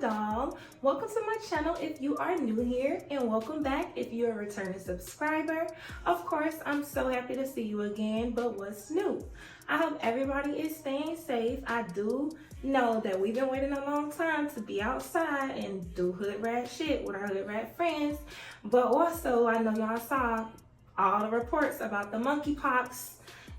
KaetheDoll. Welcome to my channel if you are new here, and welcome back if you're a returning subscriber. Of course, I'm so happy to see you again, but what's new? I hope everybody is staying safe. I do know that we've been waiting a long time to be outside and do hood rat shit with our hood rat friends, but also I know y'all saw all the reports about the monkeypox,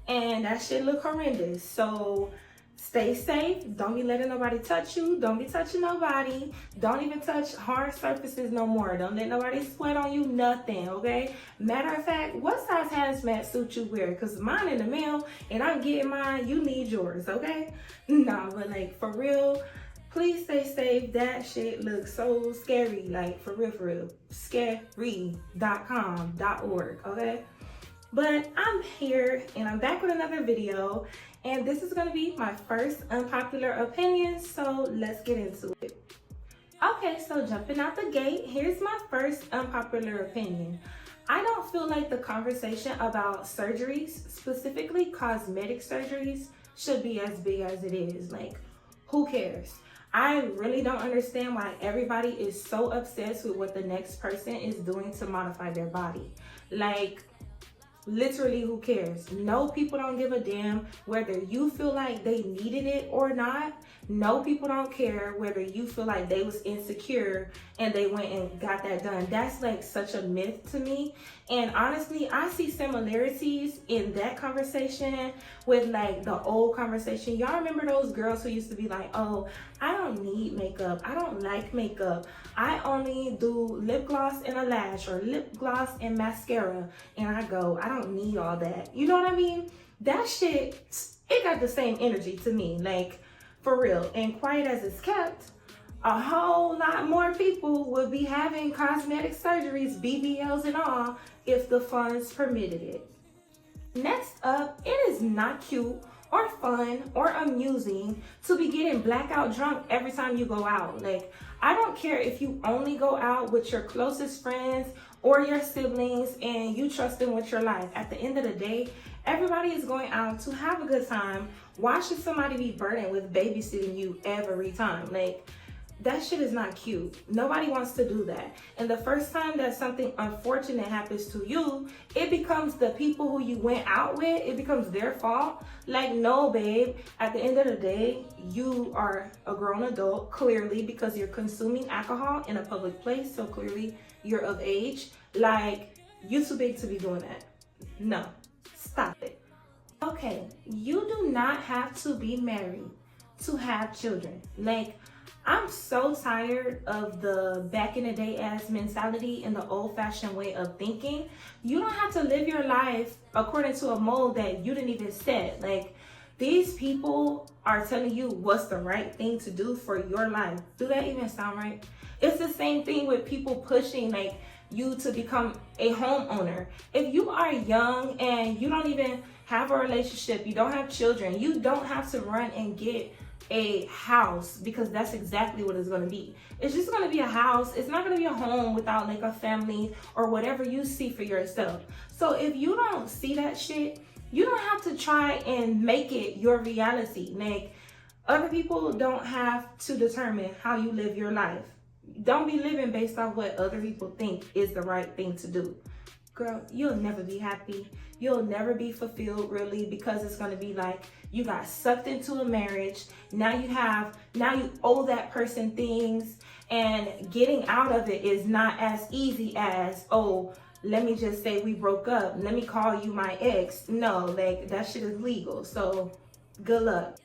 and that shit look horrendous. So stay safe. Don't be letting nobody touch you. Don't be touching nobody. Don't even touch hard surfaces no more. Don't let nobody sweat on you, nothing, okay? Matter of fact, what size hazmat suit you wear? Because mine in the mail and I'm getting mine, you need yours, okay? Nah, but like for real, please stay safe. That shit looks so scary, like for real. Scary.com.org, okay? But I'm here and I'm back with another video, and this is gonna be my first unpopular opinion, so let's get into it. Okay, so jumping out the gate, here's my first unpopular opinion. I don't feel like the conversation about surgeries, specifically cosmetic surgeries, should be as big as it is. Like, who cares? I really don't understand why everybody is so obsessed with what the next person is doing to modify their body. Like, literally, who cares? No, people don't give a damn whether you feel like they needed it or not. No, people don't care whether you feel like they was insecure and they went and got that done. That's like such a myth to me. And honestly, I see similarities in that conversation with like the old conversation. Y'all remember those girls who used to be like, oh, I don't need makeup. I don't like makeup. I only do lip gloss and a lash, or lip gloss and mascara. And I go, I don't need all that. You know what I mean? That shit, it got the same energy to me. Like, for real. And quiet as it's kept, a whole lot more people would be having cosmetic surgeries, BBLs and all, if the funds permitted it. Next up, it is not cute or fun or amusing to be getting blackout drunk every time you go out. Like, I don't care if you only go out with your closest friends or your siblings and you trust them with your life. At the end of the day, everybody is going out to have a good time. Why should somebody be burdened with babysitting you every time? Like, that shit is not cute. Nobody wants to do that. And the first time that something unfortunate happens to you, it becomes the people who you went out with, it becomes their fault. Like, no, babe, at the end of the day, you are a grown adult, clearly, because you're consuming alcohol in a public place, so clearly you're of age. Like, you too big to be doing that. No, stop it. Okay, you do not have to be married to have children. Like, I'm so tired of the back in the day ass mentality and the old fashioned way of thinking. You don't have to live your life according to a mold that you didn't even set. Like, these people are telling you what's the right thing to do for your life. Do that even sound right? It's the same thing with people pushing like you to become a homeowner. If you are young and you don't even have a relationship, you don't have children, you don't have to run and get a house, because that's exactly what it's going to be. It's just going to be a house. It's not going to be a home without like a family or whatever you see for yourself. So if you don't see that shit, you don't have to try and make it your reality. Like, other people don't have to determine how you live your life. Don't be living based off what other people think is the right thing to do. Girl, you'll never be happy. You'll never be fulfilled, really, because it's going to be like you got sucked into a marriage. Now you owe that person things, and getting out of it is not as easy as, oh, let me just say we broke up. Let me call you my ex. No, like, that shit is legal. So good luck.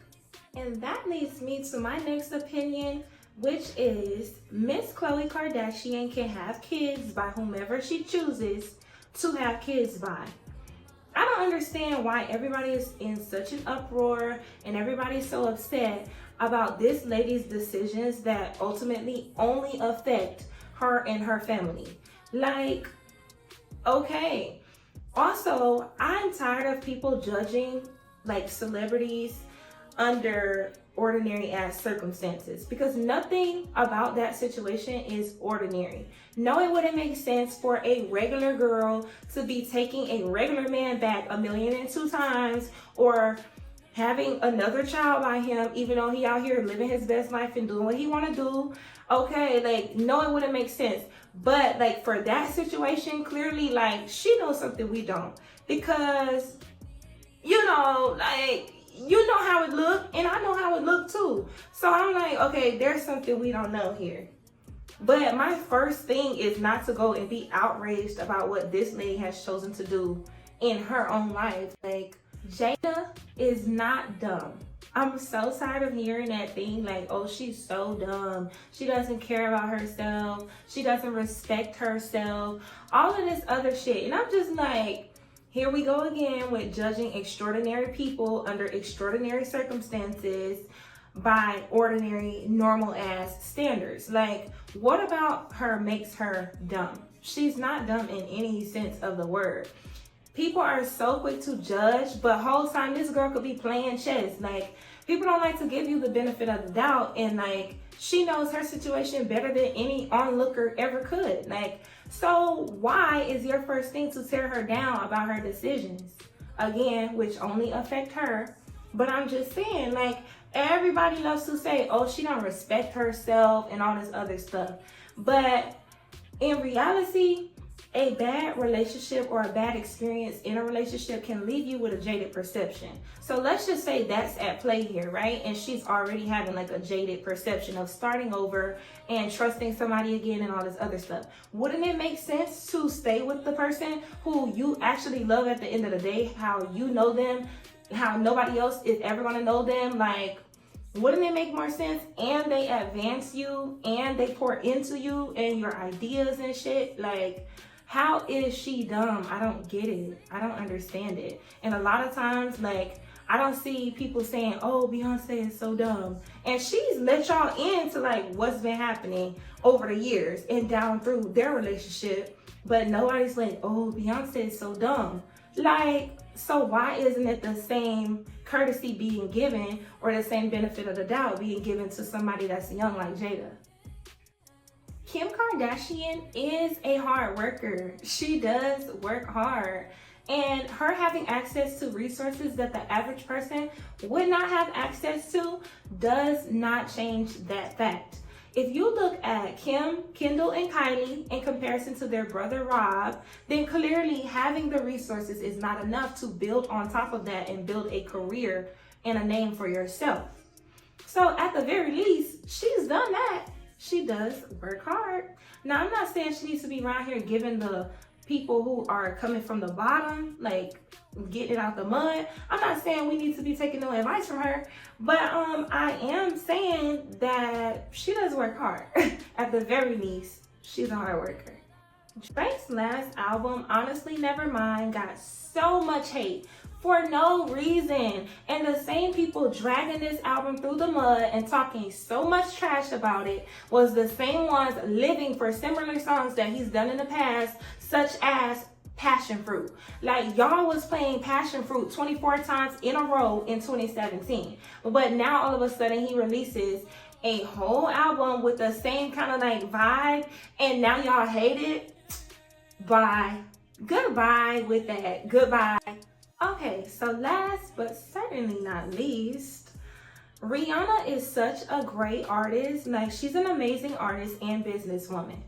And that leads me to my next opinion, which is Miss Khloe Kardashian can have kids by whomever she chooses to have kids by. I don't understand why everybody is in such an uproar and everybody's so upset about this lady's decisions that ultimately only affect her and her family. Like, okay. Also, I'm tired of people judging like celebrities under ordinary ass circumstances, because nothing about that situation is ordinary. No, it wouldn't make sense for a regular girl to be taking a regular man back 1,000,002 times, or having another child by him, even though he out here living his best life and doing what he want to do. Okay, like, no, it wouldn't make sense. But like for that situation, clearly like she knows something we don't, because you know, like, you know how it looked and I know how it looked too. So I'm like, okay, there's something we don't know here. But my first thing is not to go and be outraged about what this lady has chosen to do in her own life. Like, Jada is not dumb. I'm so tired of hearing that thing like, oh, she's so dumb. She doesn't care about herself. She doesn't respect herself. All of this other shit. And I'm just like, here we go again with judging extraordinary people under extraordinary circumstances by ordinary, normal ass standards. Like, what about her makes her dumb? She's not dumb in any sense of the word. People are so quick to judge, but whole time this girl could be playing chess. Like, people don't like to give you the benefit of the doubt, and like, she knows her situation better than any onlooker ever could. Like, so why is your first thing to tear her down about her decisions? Again, which only affect her. But I'm just saying, like, everybody loves to say, oh, she don't respect herself and all this other stuff. But in reality, a bad relationship or a bad experience in a relationship can leave you with a jaded perception. So let's just say that's at play here, right? And she's already having like a jaded perception of starting over and trusting somebody again and all this other stuff. Wouldn't it make sense to stay with the person who you actually love at the end of the day, how you know them, how nobody else is ever gonna know them? Like, wouldn't it make more sense? And they advance you and they pour into you and your ideas and shit. Like, how is she dumb? I don't get it. I don't understand it. And a lot of times, like, I don't see people saying, oh, Beyonce is so dumb. And she's let y'all into like what's been happening over the years and down through their relationship. But nobody's like, oh, Beyonce is so dumb. Like, so why isn't it the same courtesy being given or the same benefit of the doubt being given to somebody that's young like Jada? Kim Kardashian is a hard worker. She does work hard. And her having access to resources that the average person would not have access to does not change that fact. If you look at Kim, Kendall, and Kylie in comparison to their brother Rob, then clearly having the resources is not enough to build on top of that and build a career and a name for yourself. So at the very least, she's done that. She does work hard. Now, I'm not saying she needs to be around here giving the people who are coming from the bottom, like, getting it out the mud. I'm not saying we need to be taking no advice from her, but I am saying that she does work hard. At the very least, she's a hard worker. Drake's last album, Honestly Nevermind, got so much hate for no reason. And the same people dragging this album through the mud and talking so much trash about it was the same ones living for similar songs that he's done in the past, such as Passion Fruit. Like, y'all was playing Passion Fruit 24 times in a row in 2017. But now all of a sudden he releases a whole album with the same kind of like vibe, and now y'all hate it? Bye. Goodbye with that. Goodbye. Okay, so last but certainly not least, Rihanna is such a great artist. Like, she's an amazing artist and businesswoman.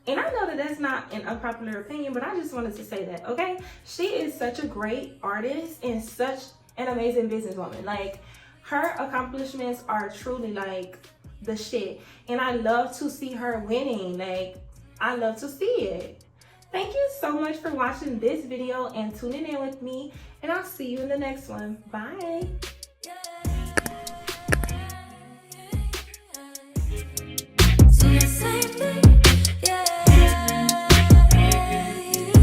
And I know that that's not an unpopular opinion, but I just wanted to say that, okay? She is such a great artist and such an amazing businesswoman. Like, her accomplishments are truly like the shit. And I love to see her winning. Like, I love to see it. Thank you so much for watching this video and tuning in with me. And I'll see you in the next one. Bye.